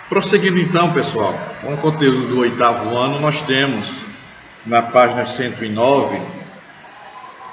Prosseguindo então, pessoal, com o conteúdo do 8º ano, nós temos na página 109,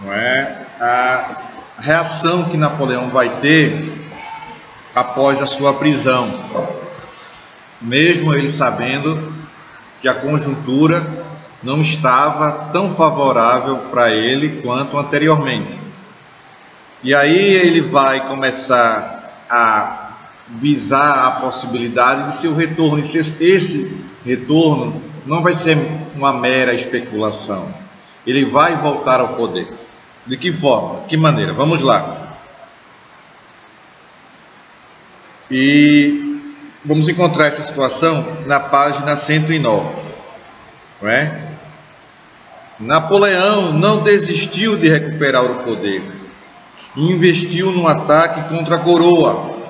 não é, a reação que Napoleão vai ter após a sua prisão, mesmo ele sabendo que a conjuntura não estava tão favorável para ele quanto anteriormente. E aí ele vai começar a visar a possibilidade de seu retorno, e esse retorno não vai ser uma mera especulação. Ele vai voltar ao poder. De que forma? De que maneira? Vamos lá. E vamos encontrar essa situação na página 109. Não é? Napoleão não desistiu de recuperar o poder e investiu num ataque contra a coroa,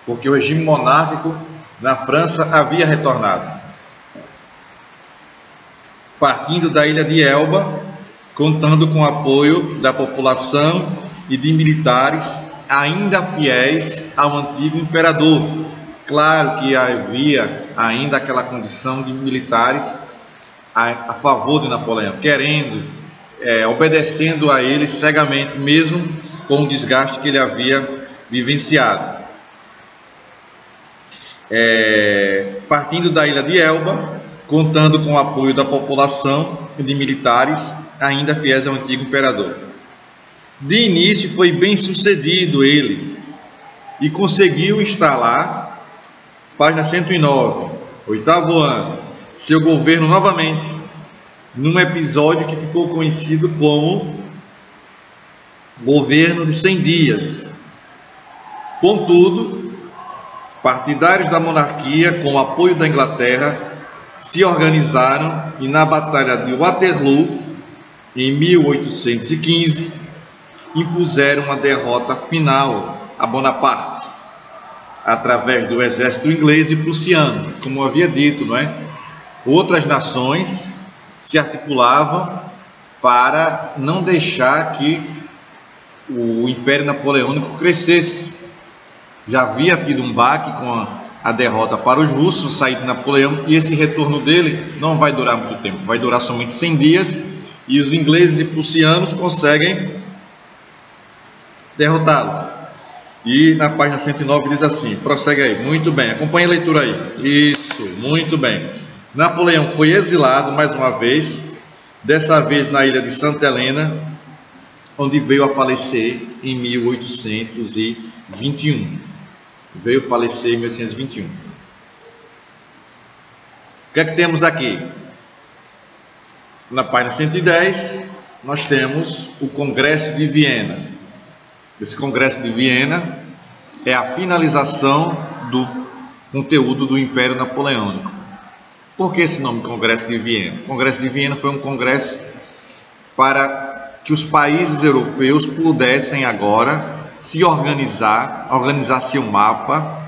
porque o regime monárquico na França havia retornado. Partindo da ilha de Elba, contando com o apoio da população e de militares ainda fiéis ao antigo imperador. Claro que havia ainda aquela condição de militares a favor de Napoleão, querendo, obedecendo a ele cegamente, mesmo com o desgaste que ele havia vivenciado. Partindo da ilha de Elba, contando com o apoio da população e de militares ainda fiéis ao antigo imperador. De início foi bem sucedido ele e conseguiu instalar, página 109, 8º ano, seu governo novamente, num episódio que ficou conhecido como governo de 100 dias. Contudo, partidários da monarquia, com o apoio da Inglaterra, se organizaram e na Batalha de Waterloo, em 1815, impuseram uma derrota final a Bonaparte, através do exército inglês e prussiano. Como eu havia dito, não é? Outras nações se articulavam para não deixar que o Império Napoleônico crescesse. Já havia tido um baque com a derrota para os russos, saída de Napoleão, e esse retorno dele não vai durar muito tempo, vai durar somente 100 dias, e os ingleses e prussianos conseguem derrotá-lo. E na página 109 diz assim, prossegue aí, muito bem, acompanhe a leitura aí. Isso, muito bem. Napoleão foi exilado mais uma vez, dessa vez na ilha de Santa Helena, onde veio a falecer em 1821. Veio falecer em 1821. O que é que temos aqui? Na página 110, nós temos o Congresso de Viena. Esse Congresso de Viena é a finalização do conteúdo do Império Napoleônico. Por que esse nome, Congresso de Viena? O Congresso de Viena foi um congresso para que os países europeus pudessem agora se organizar seu mapa.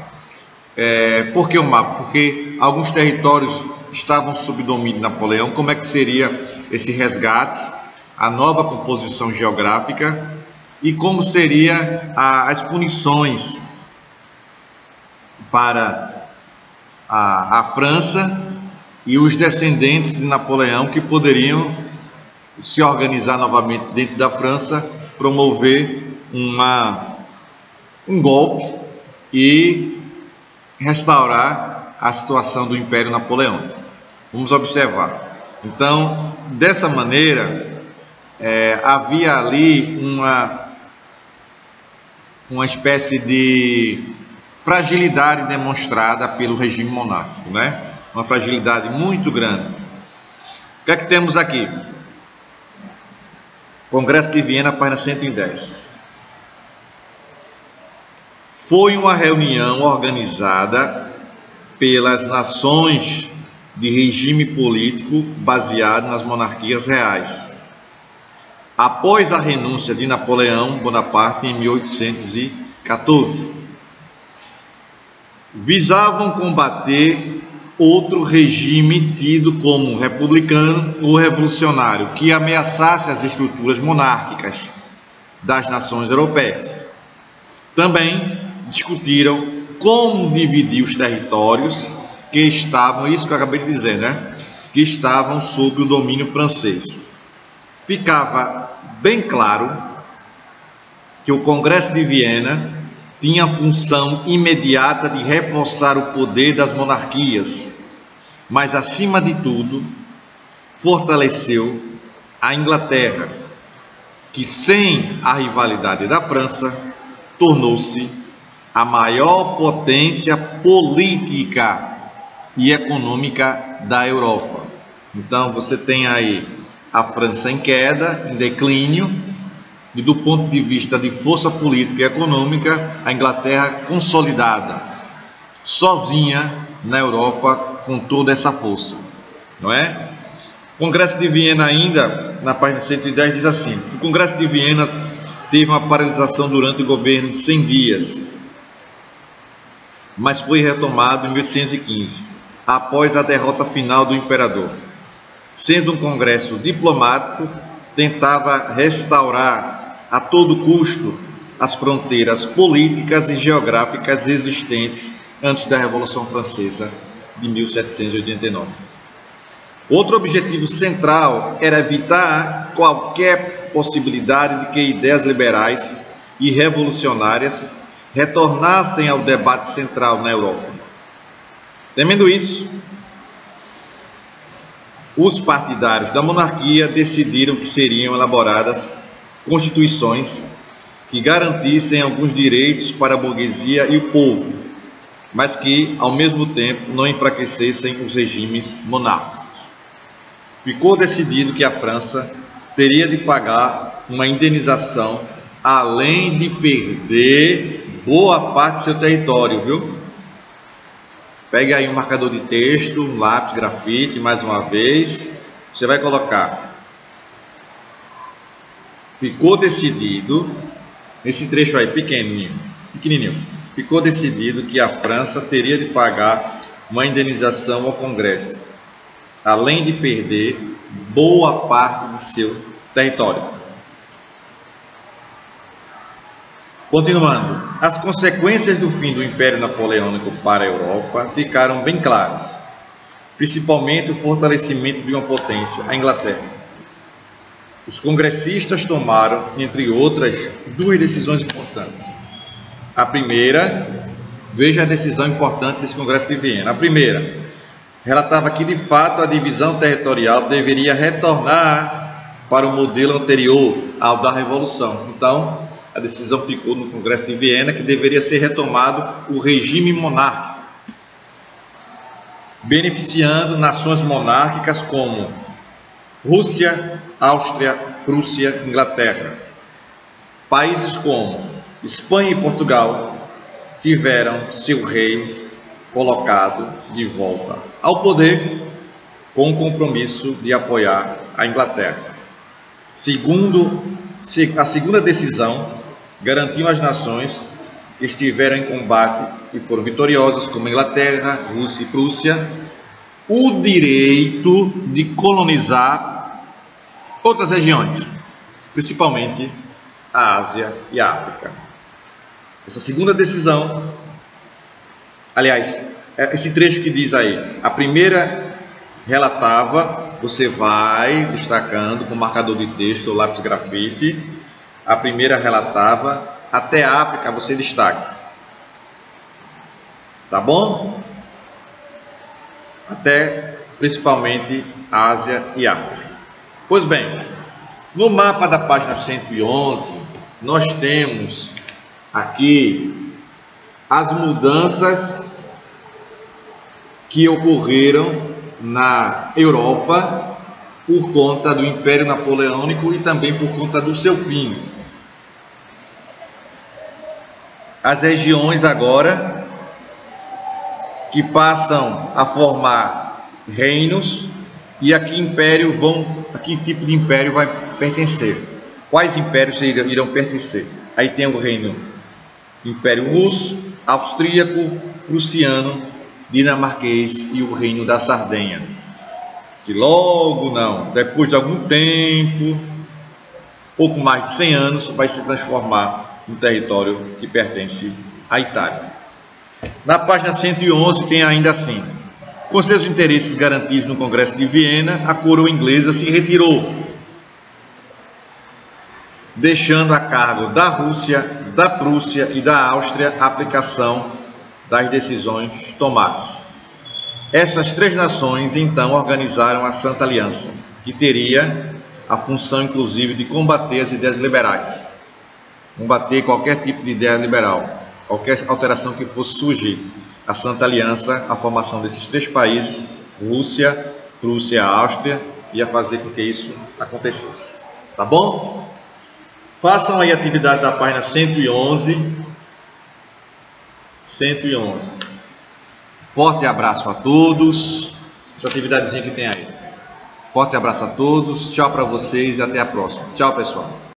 Por que o mapa? Porque alguns territórios estavam sob domínio de Napoleão. Como é que seria esse resgate, a nova composição geográfica e como seria as punições para a França e os descendentes de Napoleão que poderiam se organizar novamente dentro da França, promover um golpe e restaurar a situação do Império Napoleônico. Vamos observar. Então, dessa maneira, havia ali uma espécie de fragilidade demonstrada pelo regime monárquico, né? Uma fragilidade muito grande. O que é que temos aqui? Congresso de Viena, página 110. Foi uma reunião organizada pelas nações de regime político baseado nas monarquias reais, após a renúncia de Napoleão Bonaparte em 1814. Visavam combater outro regime tido como republicano ou revolucionário que ameaçasse as estruturas monárquicas das nações europeias. Também discutiram como dividir os territórios que estavam, isso que eu acabei de dizer, né? Que estavam sob o domínio francês. Ficava bem claro que o Congresso de Viena tinha a função imediata de reforçar o poder das monarquias, mas, acima de tudo, fortaleceu a Inglaterra, que, sem a rivalidade da França, tornou-se a maior potência política e econômica da Europa. Então, você tem aí a França em queda, em declínio, e do ponto de vista de força política e econômica, a Inglaterra consolidada, sozinha na Europa, com toda essa força, não é? O Congresso de Viena ainda, na página 110, diz assim: o Congresso de Viena teve uma paralisação durante o governo de 100 dias, mas foi retomado em 1815, após a derrota final do imperador. Sendo um congresso diplomático, tentava restaurar a todo custo as fronteiras políticas e geográficas existentes antes da Revolução Francesa de 1789. Outro objetivo central era evitar qualquer possibilidade de que ideias liberais e revolucionárias retornassem ao debate central na Europa. Temendo isso, os partidários da monarquia decidiram que seriam elaboradas constituições que garantissem alguns direitos para a burguesia e o povo, mas que, ao mesmo tempo, não enfraquecessem os regimes monárquicos. Ficou decidido que a França teria de pagar uma indenização, além de perder boa parte do seu território, viu? Pegue aí um marcador de texto, um lápis, grafite, mais uma vez. Você vai colocar: ficou decidido, esse trecho aí, pequenininho, ficou decidido que a França teria de pagar uma indenização ao Congresso, além de perder boa parte de seu território. Continuando, as consequências do fim do Império Napoleônico para a Europa ficaram bem claras, principalmente o fortalecimento de uma potência, a Inglaterra. Os congressistas tomaram, entre outras, duas decisões importantes. A primeira, veja a decisão importante desse Congresso de Viena. A primeira, relatava que, de fato, a divisão territorial deveria retornar para o modelo anterior ao da Revolução. Então, a decisão ficou no Congresso de Viena que deveria ser retomado o regime monárquico, beneficiando nações monárquicas como Rússia, Áustria, Prússia, Inglaterra. Países como Espanha e Portugal tiveram seu rei colocado de volta ao poder, com o compromisso de apoiar a Inglaterra. A segunda decisão garantiu às nações que estiveram em combate e foram vitoriosas, como Inglaterra, Rússia e Prússia, o direito de colonizar outras regiões, principalmente a Ásia e a África. Essa segunda decisão, aliás, esse trecho que diz aí, a primeira relatava, você vai destacando com marcador de texto ou lápis grafite, a primeira relatava, até a África você destaca, tá bom? Até principalmente Ásia e África. Pois bem, no mapa da página 111, nós temos aqui as mudanças que ocorreram na Europa por conta do Império Napoleônico e também por conta do seu fim. As regiões agora que passam a formar reinos, e a que tipo de império vai pertencer? Quais impérios irão pertencer? Aí tem o reino Império Russo, Austríaco, Prussiano, Dinamarquês e o reino da Sardenha, que logo depois de algum tempo, pouco mais de 100 anos, vai se transformar no território que pertence à Itália. Na página 111 tem ainda assim: Com seus interesses garantidos no Congresso de Viena, a coroa inglesa se retirou, deixando a cargo da Rússia, da Prússia e da Áustria a aplicação das decisões tomadas. Essas três nações então organizaram a Santa Aliança, que teria a função inclusive de combater as ideias liberais, combater qualquer tipo de ideia liberal, qualquer alteração que fosse surgir. A Santa Aliança, a formação desses três países, Rússia, Prússia e Áustria, ia fazer com que isso acontecesse. Tá bom? Façam aí a atividade da página 111. 111. Forte abraço a todos. Essa atividadezinha que tem aí. Forte abraço a todos. Tchau para vocês e até a próxima. Tchau, pessoal.